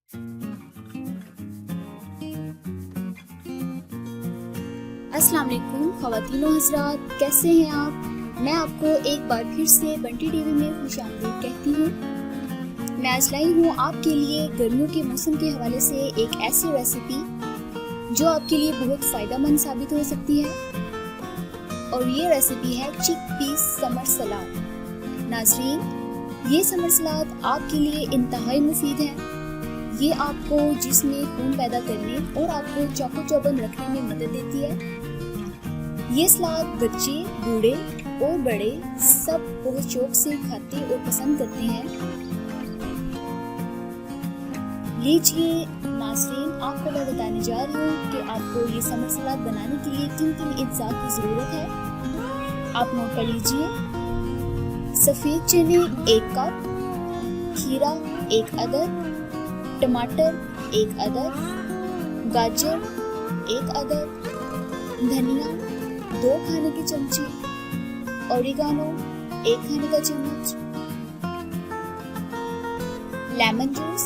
अस्सलाम वालेकुम ख़वातीन व हज़रात, कैसे हैं आप। मैं आपको एक बार फिर से बंटी टीवी में खुशामदीद कहती हूँ। मैं आज लाई हूँ आपके लिए गर्मियों के मौसम के हवाले से एक ऐसी रेसिपी जो आपके लिए बहुत फ़ायदेमंद साबित हो सकती है, और ये रेसिपी है चिकपीस समर सलाद। नाज़रीन, ये समर सलाद आपके लिए इंतहाई मुफीद है। ये आपको जिस्म में खून पैदा करने और आपको चाको चौबंद रखने में मदद देती है। ये सलाद बच्चे, बूढ़े और बड़े सब बहुत शौक से खाते और पसंद करते हैं। लीजिए नाज़रीन, आपको मैं बताने जा रही हूँ कि आपको ये समर सलाद बनाने के लिए किन किन अज्जा की ज़रूरत है। आप नोट कर लीजिए। सफ़ेद चने 1 कप, खीरा 1 अदद, टमाटर 1 अदद, गाजर 1 अदद, धनिया 2 खाने के चमचे, ओरिगानो 1 खाने का चम्मच, लेमन जूस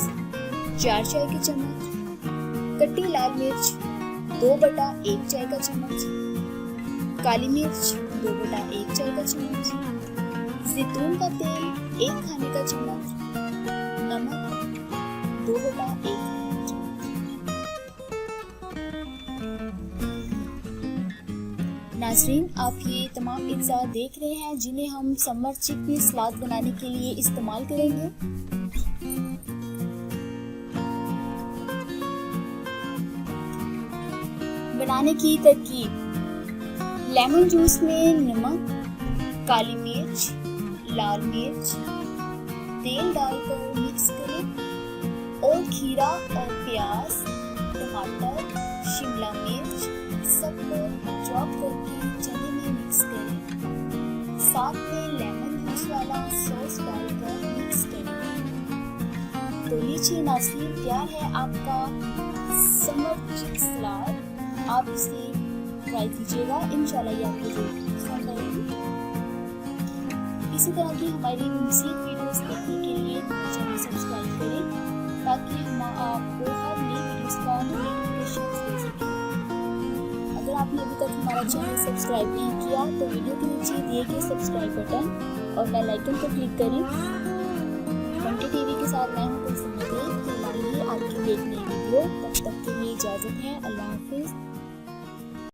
4 चाय के चम्मच, कटी लाल मिर्च 2/1 चाय का चम्मच, काली मिर्च 2/1 चाय का चम्मच, जैतून का तेल 1 खाने का चम्मच, नमक 2/1 नाज़रीन, आप ये तमाम अज्जा देख रहे हैं जिन्हें हम समर चिकपीस सलाद बनाने के लिए इस्तेमाल करेंगे। बनाने की तरकीब: लेमन जूस में नमक, काली मिर्च, लाल मिर्च, तेल डालकर मिक्स करें और खीरा और प्याज, टमाटर, शिमला मिर्च सबको चॉप करके चने में मिक्स करें। साथ में लेमन जूस वाला सॉस डालकर मिक्स करें। तो लीजिए नाज़रीन, तैयार है आपका समर चिक सलाद। आप इसे ट्राई कीजिएगा, इंशाल्लाह ये आपको जरूर पसंद आएगी। इसी तरह की हमारी मज़ीद वीडियोस देखने के लिए चैनल सब्सक्राइब करें ताकि हम आपको हर नई वीडियोस का नोटिफिकेशन दे सकें। अगर आपने अभी तक हमारा चैनल सब्सक्राइब नहीं किया तो वीडियो के नीचे दिए गए सब्सक्राइब बटन और बेल आइकन पर क्लिक करें। बंटी टीवी के साथ मैं हूं कुलसुम नदीम। आपकी देखने वीडियो, तब तक के लिए इजाज़त है। अल्लाह हाफिज़।